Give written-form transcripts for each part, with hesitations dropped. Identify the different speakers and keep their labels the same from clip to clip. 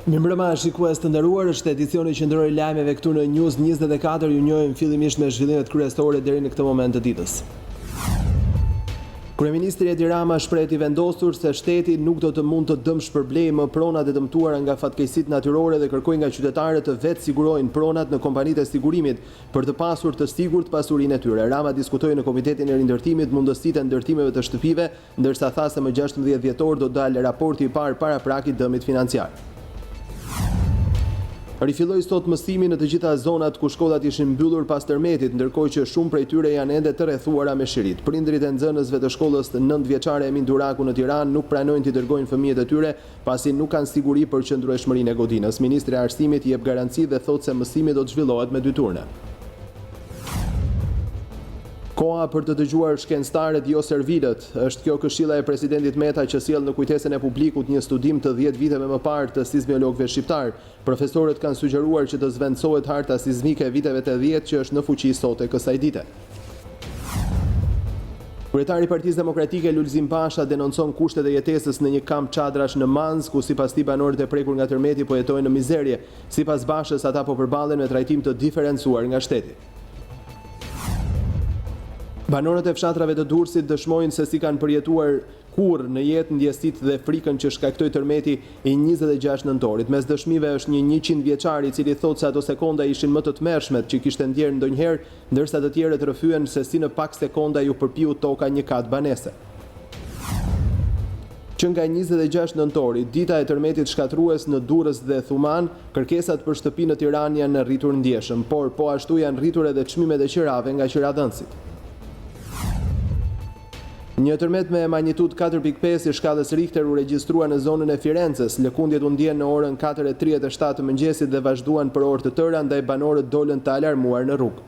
Speaker 1: Mirëmbrëma, shikues të nderuar, është edicioni qendror i lajmeve këtu në News24. Ju njohim fillimisht me zhvillimet kryesore deri në këtë moment të ditës. Kryeministri Edi Rama shpreh i vendosur se shteti nuk do të mund të dëmshpërblejë më pronat e dëmtuara nga fatkeqësitë natyrore dhe kërkoi nga qytetarët të vetë sigurojnë pronat në kompanitë e sigurimit për të pasur të sigurt pasurinë e tyre. Rama diskutoi në Komitetin e Rindërtimit mundësitë e ndërtimeve të shtëpive, ndërsa tha se më 16 dhjetor do dalë raporti i parë paraprak i dëmit financiar. Rifilloi sot mësimi në të gjitha zonat ku shkollat ishin mbyllur pas tërmetit, ndërkohë që shumë prej tyre janë ende të rrethuara me shirit. Prindrit e nxënësve të shkollës 9 vjeçare Emin Duraku në Tiranë nuk pranojnë t'i dërgojnë fëmijët e tyre pasi nuk kanë siguri për qëndrueshmërinë e godinës. Ministri i Arsimit jep garanci dhe thotë se mësimi do të zhvillohet me 2 turne. Koha për të dëgjuar shkencëtarët jo servilët. Është kjo këshilla e presidentit Meta që sjell në kujtesën e publikut një studim të 10 viteve më parë të sismologëve shqiptar. Profesorët kanë sugjeruar që të zvendësohet harta sismike e viteve të 10 që është në fuqi sot e kësaj dite. Kryetari i Partisë Demokratike Lulzim Pasha denoncon kushtet e jetesës në një kamp çadrash në Manz, ku sipas tij banorët e prekur nga tërmeti po jetojnë në mizerje. Sipas Bashës, ata po përballen me trajtim të diferencuar nga shteti. Banorët e fshatrave të Durrësit dëshmojnë se si kanë përjetuar kurrë në jetë ndjesitë dhe frikën që shkaktoi tërmeti i 26 nëntorit. Mes dëshmive është një 100 vjeçar i cili thotë se ato sekonda ishin më të tmerrshmet që kishte ndjerë ndonjëherë, ndërsa të tjerët rrëfyen se si në pak sekonda ju përpiu toka një kat banese. Që nga 26 nëntori, dita e tërmetit shkatrues në Durrës dhe Thuman, kërkesat për shtëpi në Tiranë janë rritur ndjeshëm, por po ashtu janë rritur edhe çmimet e qirave nga qiradhënësit. Një tërmet me magnitudë 4.5 i shkallës Richter u regjistrua në zonën e Firenzës. Lëkundjet u ndjen në orën 4:37 të mëngjesit dhe vazhduan për orë të tëra, ndaj banorët dolën të alarmuar në rrugë.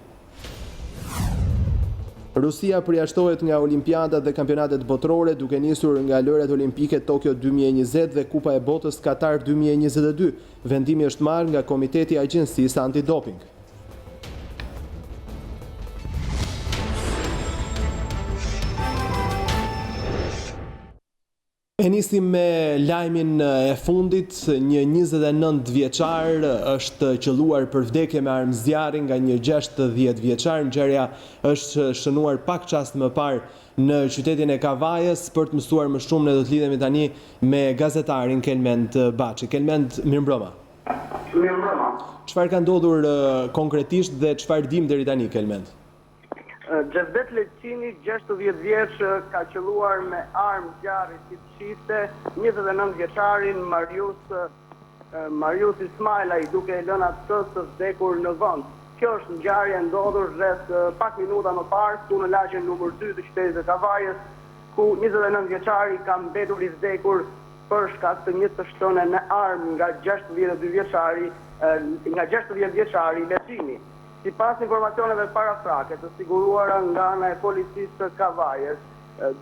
Speaker 1: Rusia përjashtohet nga Olimpiadat dhe kampionatet botërore, duke nisur nga lojrat olimpike Tokyo 2020 dhe Kupa e Botës Katar 2022. Vendimi është marrë nga Komiteti i Agjencisë Antidoping. E nisim me lajmin e fundit. Një 29 vjeçar është qelluar për vdekje me armë zjarri nga një 60 vjeçar. Ngjarja është shënuar pak çast më parë në qytetin e Kavajës. Për të mësuar më shumë ne do të lidhemi tani me gazetarin Kelmend Baçi. Kelmend, mirëmbrëma.
Speaker 2: Mirëmbrëma.
Speaker 1: Çfarë ka ndodhur konkretisht dhe çfarë dim deri tani, Kelmend?
Speaker 2: Gjevdet Leqini, 60 vjeç, ka qelluar me armë zjarri si të shifte 29 vjeçarin Marius Ismailaj, duke e lënë atë të vdekur në vend. Kjo është ngjarje ndodhur rreth pak minuta më parë këtu në lagjen numër 2 të qytetit të Kavajës, ku 29 vjeçari ka mbetur i vdekur për shkak të një të shtëne me armë nga 62 vjeçari Leqini. Sipas informacioneve parafrake të siguruara nga ana e policisë së Kavajës,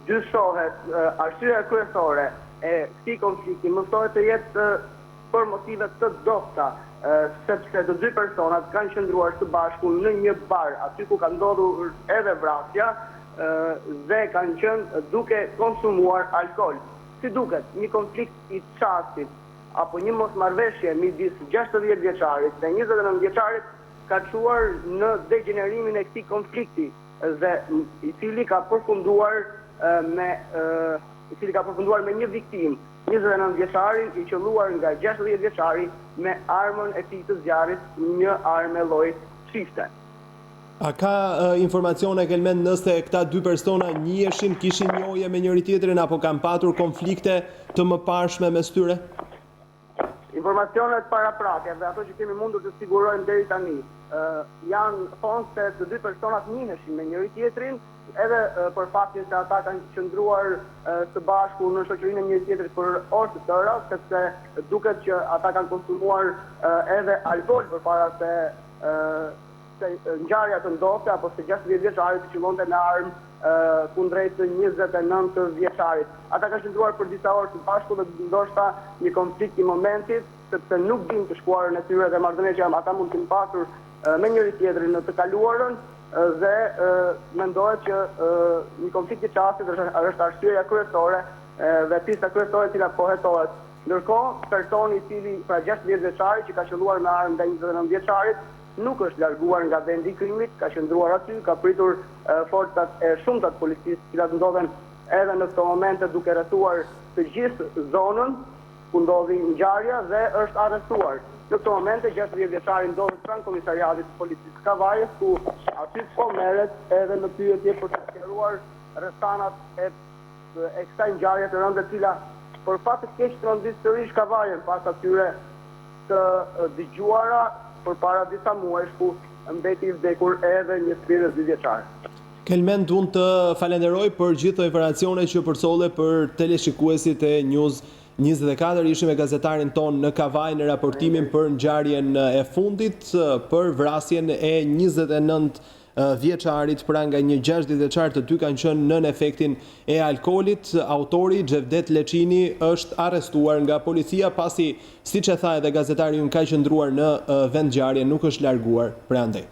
Speaker 2: dyshohet arsyeja kryesore e këtij konflikti mësohet të jetë për motive të dobta, sepse të dy personat kanë qëndruar së bashku në një bar, aty ku ka ndodhur edhe vrasja, dhe kanë qenë duke konsumuar alkool. Si duket, një konflikt i çastit apo një mosmarrveshje midis 60 vjeçarit dhe 29 vjeçarit ka çuar në degenerimin e këtij konflikti dhe i cili ka përfunduar me një viktimë, 29 vjeçarin i qelluar nga 60 vjeçari me armën e tij të zjarrit, një armë lloj çifte.
Speaker 1: A ka informacione, Kelmend, nëse këta dy persona njiheshin, kishin njohje me njëri tjetrin apo kanë patur konflikte të mëparshme mes tyre?
Speaker 2: Informacionet paraprake dhe ato që kemi mundur të sigurojmë deri tani janë thonë se të dy personat njiheshin me njëri tjetrin, edhe për faktin se ata kanë qëndruar së bashku në shoqërinë e njëri tjetrit për orë të tëra, sepse duket që ata kanë konsumuar edhe alkool përpara se ngjarja të ndodhte, apo se 60 vjeçari të qëllonte me armë kundrejt 29 vjeçarit. Ata kanë qëndruar për disa orë së bashku dhe ndoshta një konflikt i momentit, sepse nuk din të shkuarën e tyre dhe marrëdhëniet që ata mund të kenë pasur me njëri tjetrin në të kaluarën, dhe mendohet që një konflikt i çastit është arsyeja kryesore dhe pista kryesore e cila po hetohet Ndërkohë, personi i cili pra 60 vjeçari që ka qelluar me armë ndaj 29 vjeçarit nuk është larguar nga vendi i krimit, ka qëndruar aty, ka pritur forcat e shumta të policisë, që ndodhen edhe në këto momente duke rrethuar të gjithë zonën ku ndodhi ngjarja dhe është arrestuar. Në këto momente 60 vjeçari ndodhet pranë komisariatit të policisë Kavajës, ku aty po merret edhe në pyetje për të sqaruar rrethanat e kësaj ngjarje të rëndë, e cila për fat të keq trondis sërish Kavajën pas atyre të dëgjuara përpara disa muajsh ku mbeti i vdekur edhe një sfidë 2 vjeçar.
Speaker 1: Kelmen, unë të falenderoj për gjithë informacionet që përsolle për teleshikuesit e News 24. Ishim me gazetarin ton në Kavaj në raportimin për ngjarjen e fundit për vrasjen e 29 vjeçarit, pra nga një 60 vjeçar, të dy kanë qenë nën efektin e alkoolit. Autori Xhevdet Leçini është arrestuar nga policia pasi, siç e tha edhe gazetari unë, ka qëndruar në vend ngjarje, nuk është larguar prandaj.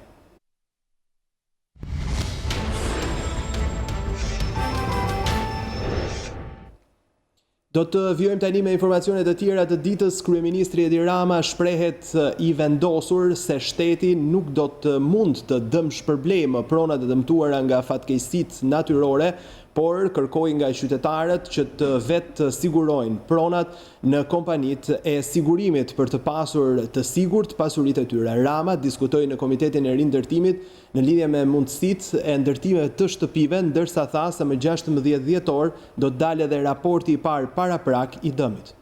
Speaker 1: Do të vjojmë tani me informacionet e tjera të ditës. Kryeministri Edi Rama shprehet i vendosur se shteti nuk do të mund të dëmshpërblejë pronat e dëmtuara nga fatkeqësitë natyrore, por kërkoi nga qytetarët që të vetë sigurojnë pronat në kompanitë e sigurimit për të pasur të sigurt pasuritë e tyre. Rama diskutoi në Komitetin e Rindërtimit në lidhje me mundësitë e ndërtimeve të shtëpive, ndërsa tha se më 16 dhjetor do të dalë edhe raporti i parë paraprak i dëmit.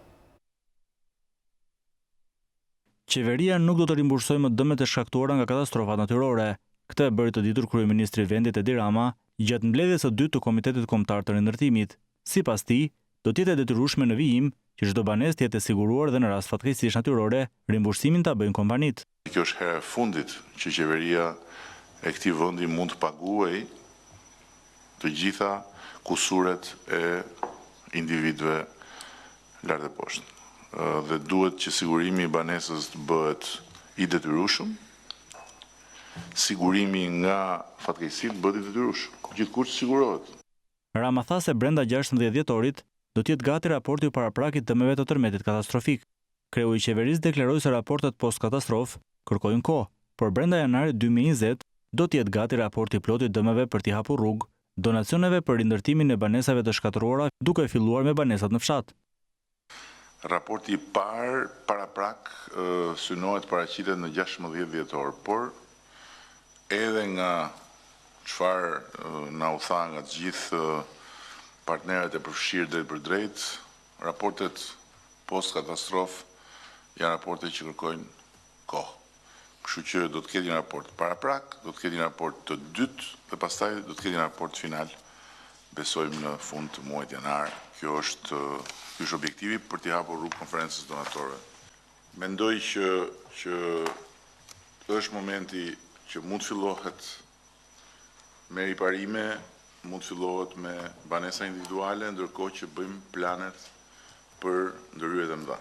Speaker 3: Qeveria nuk do të rimbursojë më dëmet e shkaktuara nga katastrofat natyrore. Këtë e bëri të ditur kryeministri i vendit Edi Rama gjatë mbledhjes së dytë të Komitetit Kombëtar të Rindërtimit. Sipas tij, do të jetë e detyrueshme në vijim që çdo banesë të jetë e siguruar dhe në rast fatkeqësish natyrore, rimbursimin ta bëjnë kompanit.
Speaker 4: Kjo është hera e fundit që qeveria e këtij vendi mund të paguajë të gjitha kusuret e individëve lart e poshtë. Dhe duhet që sigurimi i banesës të bëhet i detyrueshëm. Sigurimi nga fatkeqësitë bëhet i detyrueshëm. Gjithkusht sigurohet.
Speaker 3: Rama tha se brenda 16 dhjetorit do të jetë gati raporti i paraprakit dëmeve të tërmetit katastrofik. Kreu i qeverisë deklaroi se raportet post-katastrofë kërkojnë kohë, por brenda janarit 2020 do të jetë gati raporti plot i dëmeve për t'i hapur rrugë, donacioneve për rindërtimin e banesave të shkatëruara, duke filluar me banesat në fshat.
Speaker 4: Raporti i parë paraprak synohet paraqitet në 16 dhjetor, por edhe nga çfarë na u tha nga të gjithë partnerët e përfshirë drejt për drejt, raportet post-katastrofë janë raporte që kërkojnë kohë. Kështu që do të ketë një raport paraprak, do të ketë një raport të dytë dhe pastaj do të ketë një raport final. Besojmë në fund të muajit janar. Kjo është objektivi për t'i hapur rrugë konferencës donatorëve. Mendoj që është momenti që mund fillohet me riparime, mund fillohet me banesa individuale, ndërkohë që bëjmë planet për ndërhyrjet e mëdha.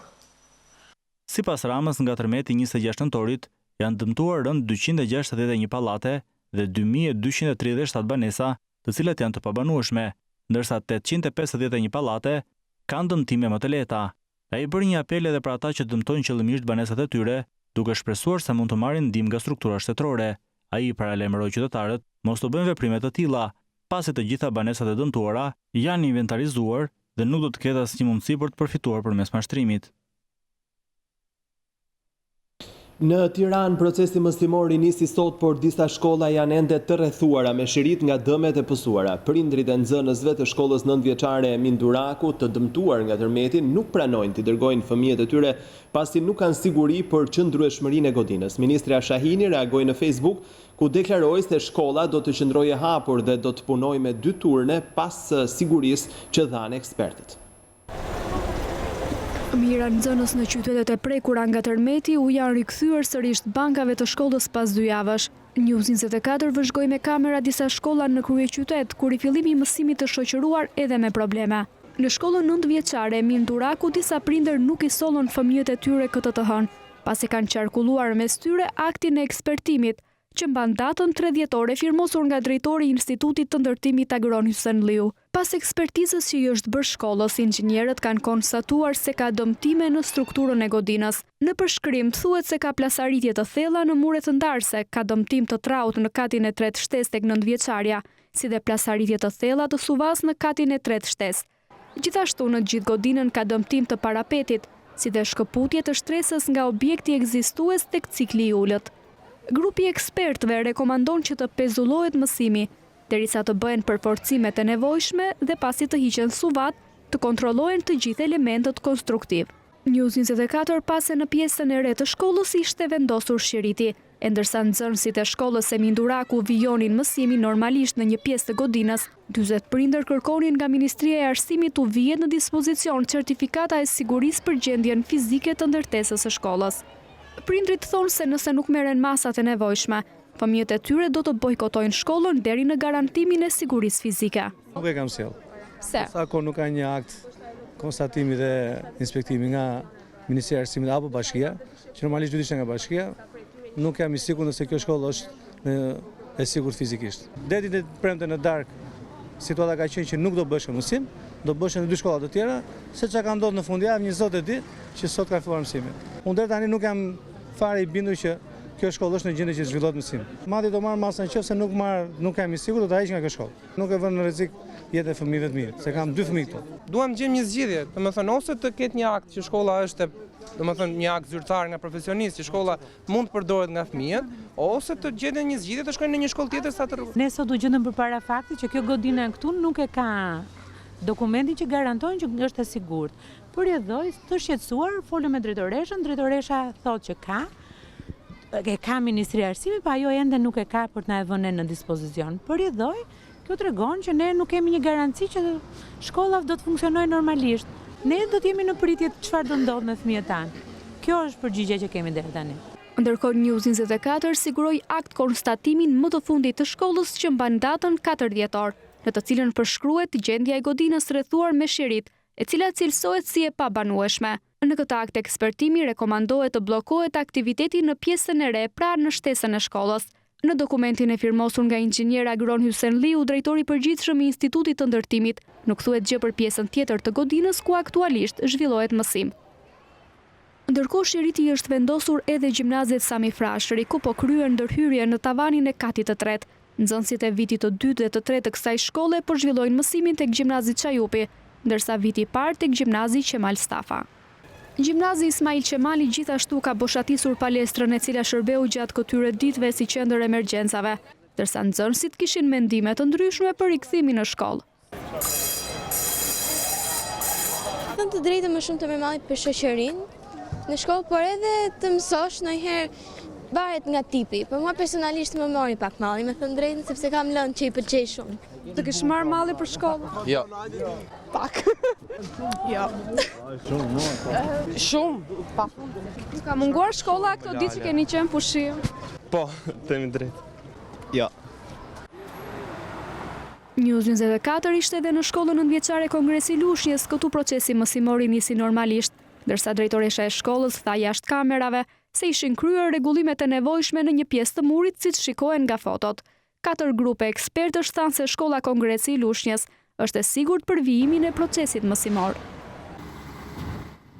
Speaker 3: Sipas Ramës, nga tërmeti 26 nëntorit janë dëmtuar rënd 261 pallate dhe 2237 banesa, të cilat janë të pabanueshme, ndërsa 851 pallate kanë dëmtime më të lehta. Ai bëri një apel edhe për ata që dëmtojnë qëllimisht banesat e tyre, duke shpresuar se mund të marrin ndihmë nga struktura shtetërore. Ai paralajmëroi qytetarët mos të bëjnë veprime të tilla, pasi të gjitha banesat e dëmtuara janë inventarizuar dhe nuk do të ketë asnjë mundësi për të përfituar përmes mashtrimit.
Speaker 1: Në Tiranë, procesi mostimor nisi sot, por disa shkolla janë ende të rrethuara me shirit nga dëmet e pësuara. Prindrit e nxënësve të shkollës 9 vjeçare e Minduraku të dëmtuar nga tërmeti nuk pranojnë të dërgojnë fëmijët e tyre pasi nuk kanë siguri për qëndrueshmërinë e godinës. Ministri Ashahini reagoi në Facebook ku deklaroi se shkolla do të qëndrojë hapur dhe do të punojë me 2 turne pas sigurisë që dhanë ekspertët.
Speaker 5: Mira nxënës në qytetet e prekura nga tërmeti u janë rikthyer sërish bankave të shkollës pas 2 javësh. News24 vëzhgoi me kamera disa shkolla në kryeqytet, ku rifillimi i mësimit të shoqëruar edhe me probleme. Në shkollën 9 vjeçare e Minduraku, disa prindër nuk i sollën fëmijët e tyre këtë të hënë, pasi kanë qarkulluar mes tyre aktin e ekspertimit, që mban datën 3 dhjetor e firmosur nga drejtori i Institutit të Ndërtimit Agron Hysen Liu. Pas ekspertizës që i është bërë shkollës, inxhinierët kanë konstatuar se ka dëmtime në strukturën e godinës. Në përshkrim thuhet se ka plasaritje të thella në muret ndarse, ka dëmtim të traut në katin e 3 shtesë tek 9-vjeçaria, si dhe plasaritje të thella të suvas në katin e 3 shtesë. Gjithashtu në gjithë godinën ka dëmtim të parapetit, si dhe shkëputje të shtresës nga objekti ekzistues tek cikli i ulët. Grupi ekspertëve rekomandon që të pezullohet mësimi, derisa të bëhen përforcimet e nevojshme dhe pasi të hiqen suvat, të kontrollohen të gjithë elementët konstruktiv. News24 pase në pjesën e re të shkollës ishte vendosur shiriti, e ndërsa nxënësit e shkollës e Minduraku vijonin mësimin normalisht në një pjesë të godinës, 40 prindër kërkonin nga Ministria e Arsimit të vihet në dispozicion certifikata e sigurisë për gjendjen fizike të ndërtesës së shkollës. Prindrit thonë se nëse nuk merren masat e nevojshme, fëmijët e tyre do të bojkotojnë shkollën deri në garantimin e sigurisë fizike.
Speaker 6: Nuk e kam sjell.
Speaker 5: Pse?
Speaker 6: Sa kohë nuk ka një akt konstatimi dhe inspektimi nga Ministria e Arsimit apo Bashkia, që normalisht duhet ishte nga Bashkia, nuk jam i sigurt nëse kjo shkollë është e sigurt fizikisht. Deri në premte në darkë, situata ka qenë që nuk do bësh mësim, do bësh në 2 shkolla të tjera, se çka ka ndodhur në fundjavë, një zot e di që sot ka filluar mësimin. Unë deri tani nuk jam fare i bindur që kjo shkollë është në gjendje që zhvillohet mësim. Madje do marr masën nëse nuk jam i sigurt do të heq nga kjo shkollë. Nuk e vën në rrezik jetën e fëmijëve të mi, se kam 2 fëmijë këtu.
Speaker 7: Duam gjejmë një zgjidhje, domethënë ose të ketë një akt që shkolla është, domethënë një akt zyrtar nga profesionistë që shkolla mund të përdoret nga fëmijët, ose të gjeten një zgjidhje të shkojnë në një shkollë tjetër sa të rrugë.
Speaker 8: Ne sot u gjendëm përpara faktit që kjo godina këtu nuk e ka dokumentin që garantojnë që është e sigurt. Përjedhoj të shqetësuar, folëm me drejtoreshën, drejtoresha thotë që ka Ministria e Arsimit, pa ajo ende nuk e ka për të na e vënë në dispozicion. Përjedhoj, kjo tregon që ne nuk kemi një garanci që shkolla do të funksionojë normalisht. Ne do të jemi në pritje çfarë do ndodh me fëmijët tanë. Kjo është përgjigjja që kemi deri tani.
Speaker 5: Ndërkohë News24 siguroi akt konstatimin më të fundit të shkollës që mban datën 4 dhjetor, në të cilën përshkruhet gjendja e godinës rrethuar me shirit, e cila cilësohet si e pabanueshme. Në këtë akt ekspertimi rekomandohet të bllokohet aktiviteti në pjesën e re pranë në shtesën e shkollës. Në dokumentin e firmosur nga inxhinier agron Hysen Liu, drejtori përgjithshëm i Institutit të Ndërtimit, nuk thuhet gjë për pjesën tjetër të godinës ku aktualisht zhvillohet mësim. Ndërkohë shiriti është vendosur edhe gjimnazit Sami Frashëri, ku po kryen ndërhyrje në tavanin e katit të 3. Nxënësit e vitit të 2 dhe të 3 të kësaj shkolle po zhvillojnë mësimin tek gjimnazi Çajupi, ndërsa viti i parë tek gjimnazi Qemal Stafa. Gjimnazi Ismail Qemali gjithashtu ka boshatisur palestrën e cila shërbeu gjatë këtyre ditëve si qendër emergjencave, ndërsa nxënësit kishin mendime të ndryshme për rikthimin në shkollë.
Speaker 9: Thënë të drejtë më shumë të përmallit për shoqërinë në shkollë, por edhe të mësosh ndonjëherë varet nga tipi. Për mua personalisht më mori pak malli, me thënë drejtën, sepse kam lënë që i pëlqej shumë.
Speaker 5: Të kish marrë malli për shkollë?
Speaker 7: Jo.
Speaker 9: Pak.
Speaker 7: Jo. Shumë. Pak.
Speaker 5: Ka munguar shkolla këto ditë që keni qenë pushim?
Speaker 7: Po, themi drejt. Jo.
Speaker 5: News24 ishte edhe në shkollën 9-vjeçare Kongresi Lushnjës, këtu procesi mësimor nisi normalisht, ndërsa drejtoresha e shkollës tha jashtë kamerave se ishin kryer rregullimet e nevojshme në një pjesë të murit siç shikohen nga fotot. 4 grupe ekspertësh thanë se shkolla Kongresi Lushnjës është e sigurt për vijimin e procesit mësimor.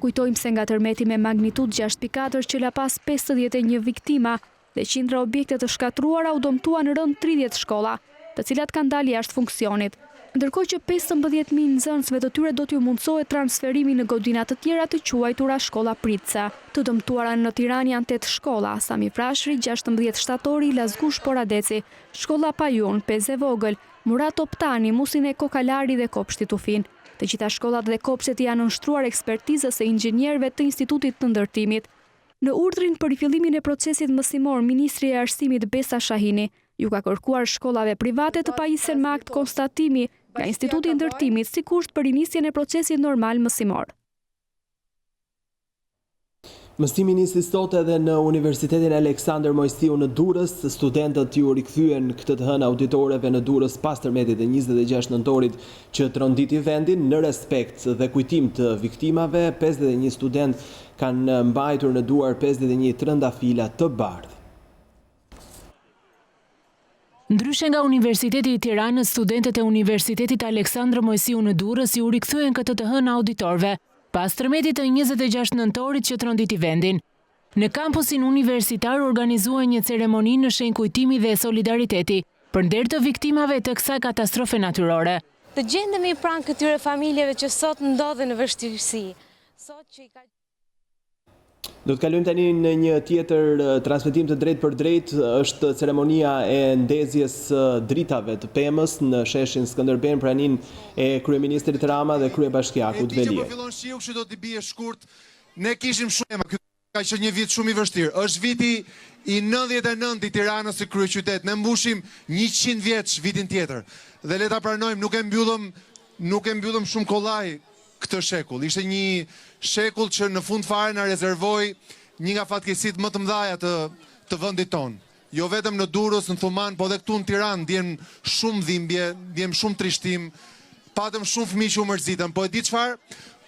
Speaker 5: Kujtojmë se nga tërmeti me magnitudë 6.4 që la pas 51 viktima dhe qindra objekte të shkatruara u dëmtuan rënd 30 shkolla, të cilat kanë dalë jashtë funksionit. Ndërkohë që 15.000 nxënësve të tyre do t'ju mundsohet transferimi në godina të tjera të quajtura shkolla pritëse. Të dëmtuara në Tiranë janë 8 shkolla: Sami Frashëri, 16 Shtatori, Lazgush Poradeci, shkolla Pajun, Peze Vogël, Murat Optani, Musine Kokalari dhe Kopshti Tufin. Të gjitha shkollat dhe kopshtet janë nënshtruar ekspertizës së inxhinierëve të Institutit të Ndërtimit. Në urdhrin për fillimin e procesit mësimor, Ministri e Arsimit Besa Shahini ju ka kërkuar shkollave private të pajisen me akt konstatimi nga Instituti i Ndërtimit si kusht për inisjen e procesit normal mësimor.
Speaker 1: Mësimi nisi sot edhe në Universitetin Aleksandër Mojstiu në Durrës. Studentët ju rikthyen këtë të hënë auditoreve në Durrës pas tërmetit e 26 nëntorit që tronditi vendin. Në respekt dhe kujtim të viktimave, 51 student kanë mbajtur në duar 51 trëndafila të bardhë.
Speaker 10: Ndryshe nga Universiteti i Tiranës, studentët e Universitetit Aleksandër Mojsiu në Durrës ju rikthyen këtë të hënë auditorëve, pas tërmetit të 26 nëntorit që tronditi vendin. Në kampusin universitar organizuan një ceremoni në shenjë kujtimi dhe solidariteti përnder të viktimave të kësaj katastrofe natyrore.
Speaker 11: Të gjendemi pranë këtyre familjeve që sot ndodhen në vështirësi.
Speaker 1: Do të kalojmë tani në një tjetër transmetim të drejt për drejt, është ceremonia e ndezjes dritave të pemës në sheshin Skënderben, pranin e kryeministrit Rama dhe kryebashkiakut Veli.
Speaker 12: Po fillon shiu, kështu do të bie shkurt. Ne kishim shumë, ky ka qenë një vit shumë i vështirë. Është viti i 99 i Tiranës së kryeqytet. Ne mbushim 100 vjeç vitin tjetër. Dhe le ta pranojmë, nuk e mbyllëm shumë kollaj këtë shekull. Ishte një shekull që në fund fare na rezervoi një nga fatkeqësitë më të mëdha të vendit tonë. Jo vetëm në Durrës, në Thuman, po edhe këtu në Tiranë ndjen shumë dhimbje, ndjem shumë trishtim, patëm shumë fëmijë që u mërzitën. Po e di çfarë?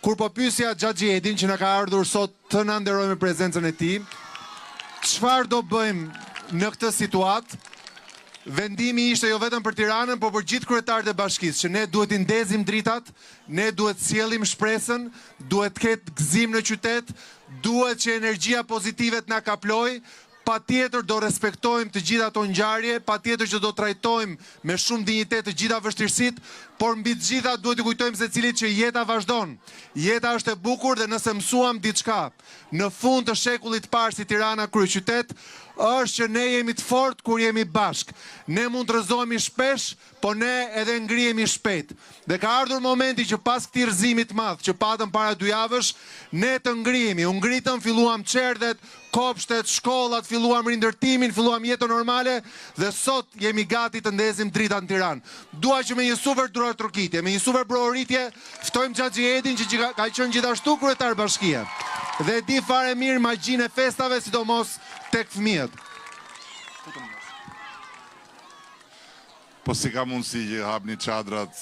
Speaker 12: Kur po pyesja dhjetin që na ka ardhur sot të na nderojë me prezencën e tij, çfarë do bëjmë në këtë situatë? Vendimi ishte jo vetëm për Tiranën, por për gjithë kryetarët e bashkisë, që ne duhet i ndezim dritat, ne duhet sjellim shpresën, duhet të ketë gëzim në qytet, duhet që energjia pozitive të na kaplojë, patjetër do respektojmë të gjitha ato ngjarje, patjetër që do trajtojmë me shumë dinjitet të gjitha vështirësitë, por mbi të gjitha duhet të kujtojmë secilit që jeta vazhdon. Jeta është e bukur dhe nëse mësuam diçka në fund të shekullit parë si Tirana kryeqytet, është që ne jemi të fortë kur jemi bashk. Ne mund të rrëzohemi shpesh, po ne edhe ngrihemi shpejt. Dhe ka ardhur momenti që pas këtij rrëzimi të madh që patëm para 2 javësh, ne të ngrihemi. U ngritëm, filluam çerdhet, kopshtet, shkollat, filluam rindërtimin, filluam jetën normale dhe sot jemi gati të ndezim dritat në Tiranë. Dua që me një super duratrokitje, me një super brohoritje, ftojmë dhjetin që ka qenë gjithashtu kryetar bashkie. Dhe di fare mirë magjinë e festave, sidomos tek fëmijët.
Speaker 4: Po si ka mundësi që hapni çadrat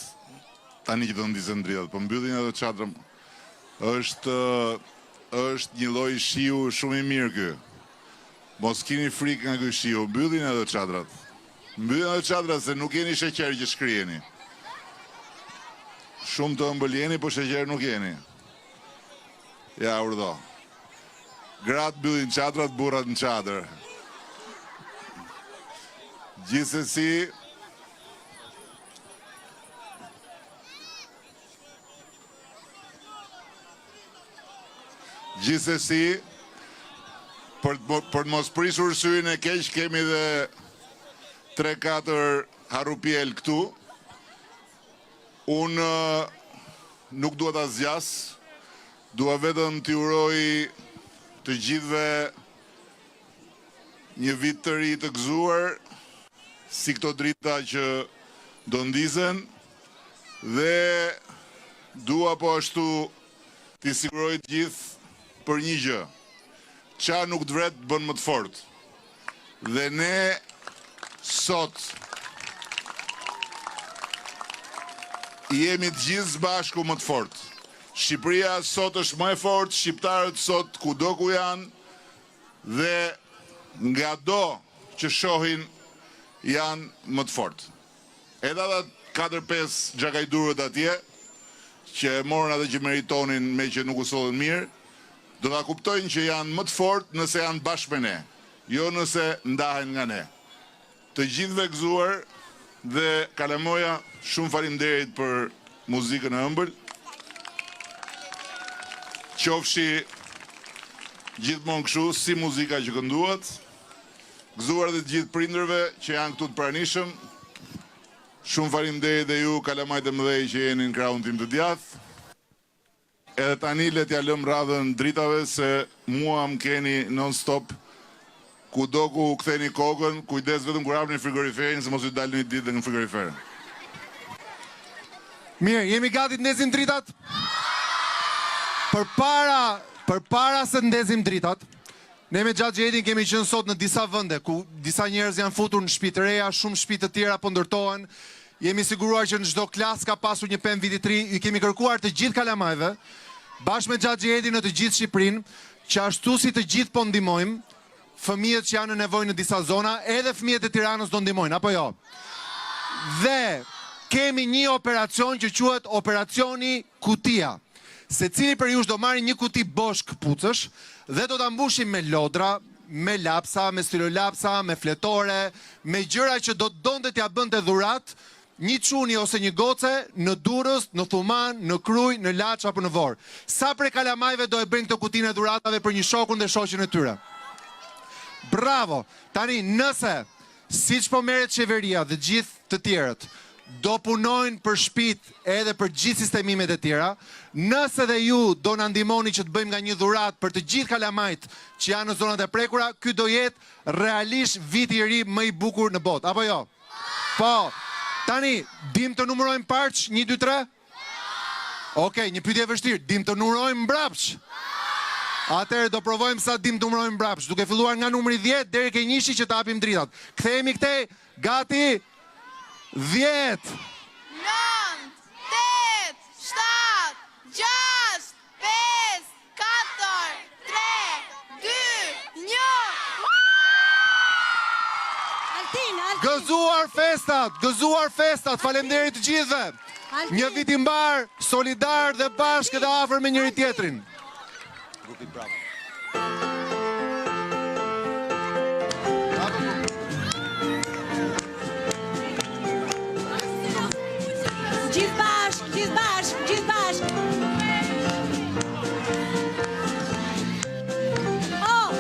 Speaker 4: tani që do ndizën dritat, po mbyllin edhe çadrat. Është një lloj shiu shumë i mirë ky. Mos keni frikë nga ky shiu, mbyllin edhe çadrat. Mbyllin edhe çadrat se nuk jeni sheqer që shkriheni. Shumë të ëmbël jeni, po sheqer nuk jeni. Ja, urdhë. Gratë mbyllin çadrat, burrat në çadër. Gjithsesi, për të mos prisur syrin e keq, kemi dhe 3-4 harupjel këtu. Unë nuk dua ta zgjas, dua vetëm t'i uroj të gjithëve një vit të ri të gëzuar, si këto drita që do ndizen, dhe dua po ashtu t'i siguroj të gjithë për një gjë. Qa nuk dvret bën më të fort. Dhe ne sot jemi të gjithë së bashku më të fort. Shqipëria sot është më e fort, shqiptarët sot kudo ku janë, dhe nga do që shohin janë më të fort. Edhe ata 4-5 gjakajdurët atje, që morën atë që meritonin me që nuk u sollën mirë, do ta kuptojnë që janë më të fort nëse janë bashkë me ne, jo nëse ndahen nga ne. Të gjithëve gëzuar dhe kalamoja, shumë faleminderit për muzikën e ëmbël. Qofshi gjithmonë kështu si muzika që kënduat. Gëzuar dhe të gjithë prindërve që janë këtu të pranishëm. Shumë faleminderit dhe ju kalamajt e mëdhej që jeni në krahun tim të djathtë. Edhe tani le t'ja lëm radhën dritave se mua më keni non-stop kudo ku ktheni kokën, kujdes vetëm kur hapni frigoriferin se mos ju dalë një ditë nga frigorifer.
Speaker 12: Mirë, jemi gati të ndezim dritat? Përpara se të ndezim dritat, ne me dhjetin kemi qenë sot në disa vende ku disa njerëz janë futur në shtëpi të reja, shumë shtëpi të tjera po ndërtohen. Jemi siguruar që në çdo klas ka pasur një pemë viti 3, i kemi kërkuar të gjithë kalamajve, bashkë me dhjetin në të gjithë Shqipërinë, që ashtu si të gjithë po ndihmojmë, fëmijët që janë në nevojë në disa zona, edhe fëmijët e Tiranës do ndihmojnë, apo jo? Dhe kemi një operacion që quhet operacioni Kutia. Secili për jush do marrë një kuti bosh këpucësh dhe do ta mbushim me lodra, me lapsa, me stilolapsa, me fletore, me gjëra që do donte t'ja bënte dhurat një çuni ose një goce në Durrës, në Thuman, në Kruj, në Laç apo në Vorë. Sa prej kalamajve do e bëjnë këtë kutinë e dhuratave për një shokun dhe shoqen e tyre? Bravo! Tani, nëse, siç po merret qeveria dhe gjithë të tjerët, do punojnë për shtëpit edhe për gjithë sistemimet e tjera, nëse dhe ju do na ndihmoni që të bëjmë nga një dhuratë për të gjithë kalamajt që janë në zonat e prekura, ky do jetë realisht viti i ri më i bukur në botë, apo jo? Po. Tani, dim të numërojmë parç, 1, 2, 3? Okej, një pyetje e vështirë, dim të numërojmë mbrapsht? Atëherë do provojmë sa dim të numërojmë mbrapsht, duke filluar nga numri 10 deri ke 1 që të hapim dritat. Kthehemi këtej, gati? 10, 9,
Speaker 13: 8, 7, 6, 5, 4, 3, 2, 1.
Speaker 12: Gëzuar festat, faleminderit të gjithëve. Një vit i mbar, solidar dhe bashkë dhe afër me njëri tjetrin. Grupi bravo.
Speaker 13: Gjithë bashk. Oh!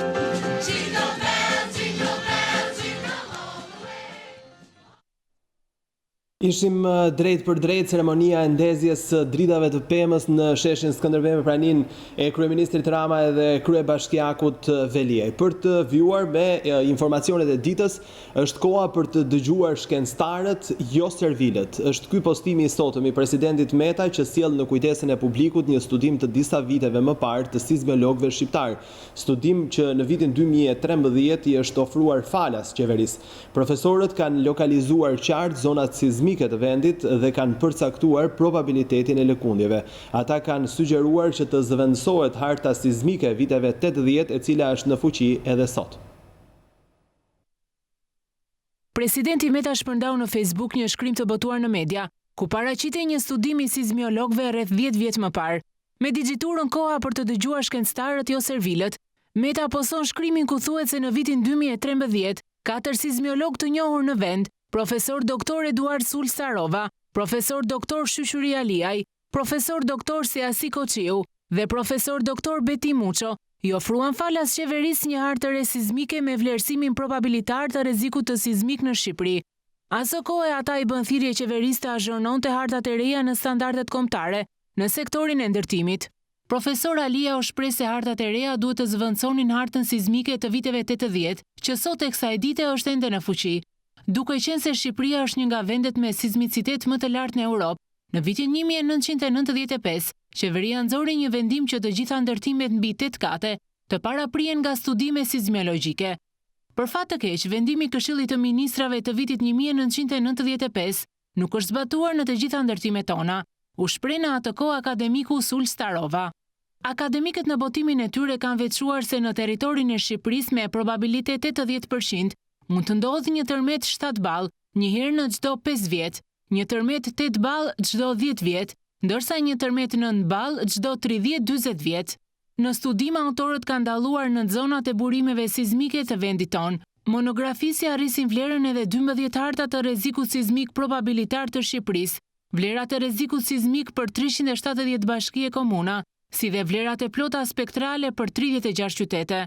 Speaker 13: Jingle bell, jingle bell, jingle all the way.
Speaker 1: Ishim drejt për drejt ceremonia e ndezjes së dritave të pemës në sheshin Skënderbeu me praninë e kryeministrit Rama edhe kryebashkiakut Veliaj. Për të vjuar me informacionet e ditës, është koha për të dëgjuar shkencëtarët, jo servilët. Është ky postimi i sotëm i presidentit Meta që sjell në kujtesën e publikut një studim të disa viteve më parë të sismologëve shqiptar. Studim që në vitin 2013 i është ofruar falas qeverisë. Profesorët kanë lokalizuar qartë zonat sismike të vendit dhe kanë përcaktuar probabilitetin e lëkundjeve. Ata kanë sugjeruar që të zëvendësohet harta sismike e viteve 80 e cila është në fuqi edhe sot.
Speaker 10: Presidenti Meta shpërndau në Facebook një shkrim të botuar në media, ku paraqitej një studim i sismologëve rreth 10 vjet më parë. Me digjiturën koha për të dëgjuar shkencëtarët jo servilët, Meta poson shkrimin ku thuhet se në vitin 2013, 4 sismologë të njohur në vend, profesor doktor Eduard Sul Starova, profesor doktor Shyqyri Aliaj, profesor doktor Seasi Koqiu dhe profesor doktor Beti Muço, i ofruan falas qeverisë një hartë re sismike me vlerësimin probabilitar të rrezikut të sismik në Shqipëri. Aso kohë ata i bën thirrje qeverisë të azhurnonte hartat e reja në standardet kombëtare në sektorin e ndërtimit. Profesor Alia u shpreh se hartat e reja duhet të zvendësonin hartën sismike të viteve 80, që sot e kësaj dite është ende në fuqi. Duke qenë se Shqipëria është një nga vendet me sismicitet më të lartë në Europë, në vitin 1995, qeveria nxori një vendim që të gjitha ndërtimet mbi 8 kate të paraprihen nga studime sismologjike. Për fat të keq, vendimi i Këshillit të Ministrave të vitit 1995 nuk është zbatuar në të gjitha ndërtimet tona, u shpreh në atë kohë akademiku Sul Starova. Akademikët në botimin e tyre kanë veçuar se në territorin e Shqipërisë me probabilitet 80% mund të ndodhë një tërmet 7 ball, një herë në çdo 5 vjet, një tërmet 8 ball çdo 10 vjet, ndërsa një tërmet 9 ball çdo 30-40 vjet. Në studim autorët kanë dalluar në zonat e burimeve sismike të vendit tonë. Monografisja arrisin vlerën edhe 12 harta të rrezikut sismik probabilitar të Shqipërisë, vlerat e rrezikut sismik për 370 bashki e komuna, si dhe vlerat e plota spektrale për 36 qytete.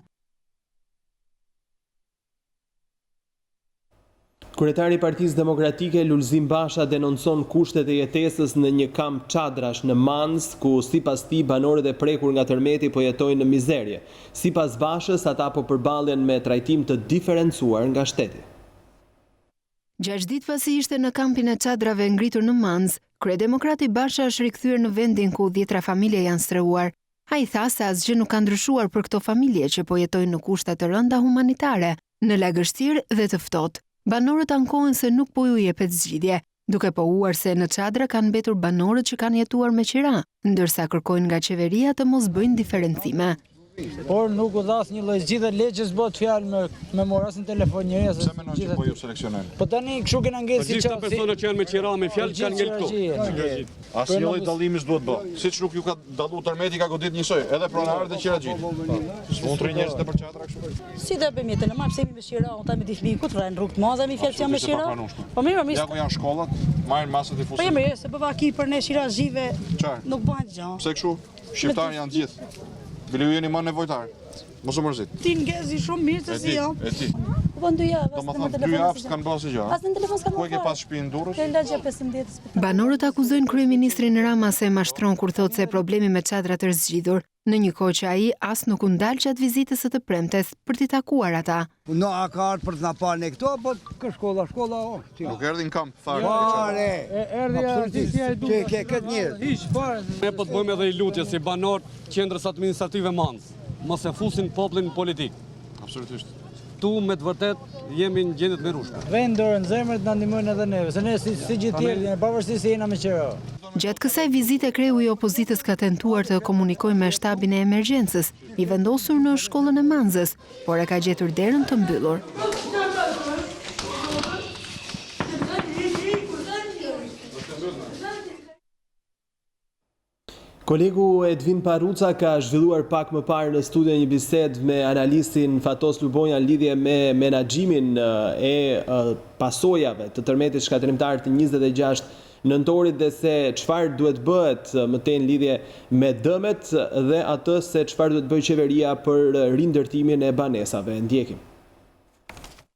Speaker 1: Kryetari i Partisë Demokratike Lulzim Basha denoncon kushtet e jetesës në një kamp çadrash në Mans, ku sipas tij banorët e prekur nga tërmeti po jetojnë në mizerje. Sipas Bashës, ata po përballen me trajtim të diferencuar nga shteti.
Speaker 14: 6 ditë pasi ishte në kampin e çadrave ngritur në Mans, kryedemokrati Basha është rikthyer në vendin ku 10 familje janë strehuar. Ai tha se asgjë nuk ka ndryshuar për këto familje që po jetojnë në kushte të rënda humanitare, në lagështirë dhe të ftohtë. Banorët ankohen se nuk po ju jepet zgjidhje, duke pohuar se në çadra kanë mbetur banorët që kanë jetuar me qira, ndërsa kërkojnë nga qeveria të mos bëjnë diferencime.
Speaker 15: Por nuk u dhas një lloj zgjidhje legjës bëhet fjalë me moras në telefon njëri.
Speaker 16: Pse mendon që po ju seleksionon?
Speaker 15: Po tani kështu kena ngel si
Speaker 16: çfarë persona që janë me qira me fjalë kanë ngel këtu. Asnjë lloj dallimi s'duhet bë. Siç nuk ju ka dalluar Tërmeti ka godit njësoj, edhe pronarët e qiraxhit. S'mund të njerëz të përçatra kështu.
Speaker 11: Si do bëjmë jetë, normal pse jemi me shira, unë ta me diflikut, rën rrugë të mëdha me fjalë që janë me shira. Po mirë,
Speaker 16: Ja ku janë shkollat, marrin masat e
Speaker 11: Po
Speaker 16: fusit.
Speaker 11: mirë, se bëva aki për ne shirazhive. Nuk bëhen gjë.
Speaker 16: Pse kështu? Shqiptarë janë gjithë. Vëllë jeni më nevojtar. Mos u mërzit.
Speaker 11: Ti ngezi shumë mirë se si jo.
Speaker 16: E ti.
Speaker 11: Po 2 javë.
Speaker 16: Domethënë 2 javë s'kan bërë asgjë.
Speaker 11: As në telefon s'kan.
Speaker 16: Ku e ke pas shtëpinë në Durrës?
Speaker 11: Ke lagja 15.
Speaker 14: Banorët akuzojnë kryeministrin Rama se mashtron kur thotë se problemi me çadrat është zgjidhur, në një kohë që ai as nuk u ndal gjatë vizitës së të premtes për t'i takuar ata.
Speaker 15: No, a ka ardhur për të na parë ne këto, po kë shkolla,
Speaker 16: Nuk erdhi në kamp, fare.
Speaker 15: Fare. Erdhi artistja e duhur. Ke këtë njerëz. Hiç fare.
Speaker 17: Ne po të bëjmë edhe i lutje si banor qendrës administrative Mans, mos e fusin popullin në politik.
Speaker 16: Absolutisht.
Speaker 17: Tu me të vërtet jemi në gjendje të mirëshme.
Speaker 15: Vend dorën zemrët na ndihmojnë edhe neve, se ne si gjithë tjerë, pavarësisht se jena me qira.
Speaker 14: Gjatë kësaj vizite kreu i opozitës ka tentuar të komunikojë me shtabin e emergjencës, i vendosur në shkollën e Manzës, por e ka gjetur derën të mbyllur.
Speaker 1: Kolegu Edvin Paruca ka zhvilluar pak më parë në studio një bisedë me analistin Fatos Lubonja në lidhje me menaxhimin e pasojave të tërmetit shkatërrimtar të 26 nëntorit dhe se çfarë duhet bëhet më tej në lidhje me dëmet dhe atë se çfarë duhet bëjë qeveria për rindërtimin e banesave. Ndjekim.